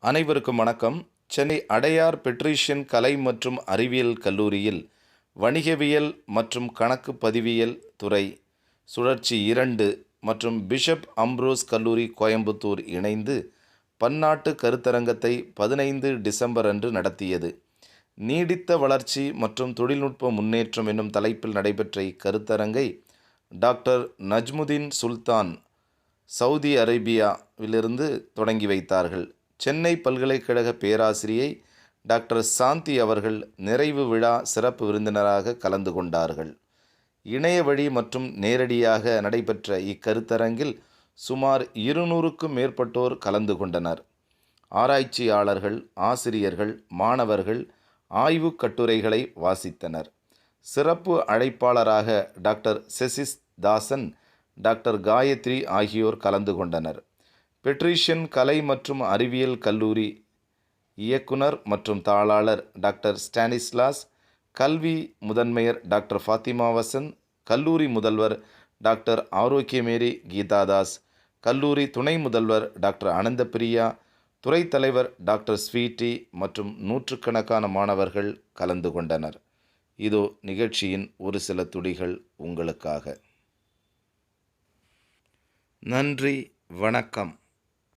அனைவருக்கும் வணக்கம். சென்னை அடையார் பெட்ரீஷியன் கலை மற்றும் அறிவியல் கல்லூரியில் வணிகவியல் மற்றும் கணக்கு பதிவியல் துறை சுழற்சி 2 மற்றும் பிஷப் அம்ப்ரோஸ் கல்லூரி கோயம்புத்தூர் இணைந்து பன்னாட்டு கருத்தரங்கத்தை 15 டிசம்பர் அன்று நடத்தியது. நீடித்த வளர்ச்சி மற்றும் தொழில்நுட்ப முன்னேற்றம் என்னும் தலைப்பில் நடைபெற்ற இக்கருத்தரங்கை டாக்டர் நஜ்முதீன் சுல்தான் சவுதி அரேபியாவிலிருந்து தொடங்கி வைத்தார்கள். சென்னை பல்கலைக்கழக பேராசிரியை டாக்டர் சாந்தி அவர்கள் நிறைவு விழா சிறப்பு விருந்தினராக கலந்து கொண்டார்கள். இணைய வழி மற்றும் நேரடியாக நடைபெற்ற இக்கருத்தரங்கில் சுமார் 200க்கும் மேற்பட்டோர் கலந்து கொண்டனர். ஆராய்ச்சியாளர்கள், ஆசிரியர்கள், மாணவர்கள் ஆய்வுக் கட்டுரைகளை வாசித்தனர். சிறப்பு அழைப்பாளராக டாக்டர் செசிஸ் தாசன், டாக்டர் காயத்ரி ஆகியோர் கலந்து கொண்டனர். பெட்ரீஷியன் கலை மற்றும் அறிவியல் கல்லூரி இயக்குனர் மற்றும் தாளாளர் டாக்டர் ஸ்டானிஸ்லாஸ், கல்வி முதன்மையர் டாக்டர் ஃபாத்திமா வசந்த், கல்லூரி முதல்வர் டாக்டர் ஆரோக்கியமேரி கீதாதாஸ், கல்லூரி துணை முதல்வர் டாக்டர் அனந்தபிரியா, துறை தலைவர் டாக்டர் ஸ்வீட்டி மற்றும் நூற்றுக்கணக்கான மாணவர்கள் கலந்து கொண்டனர். இதோ நிகழ்ச்சியின் ஒரு சில துளிகள் உங்களுக்காக. நன்றி, வணக்கம்.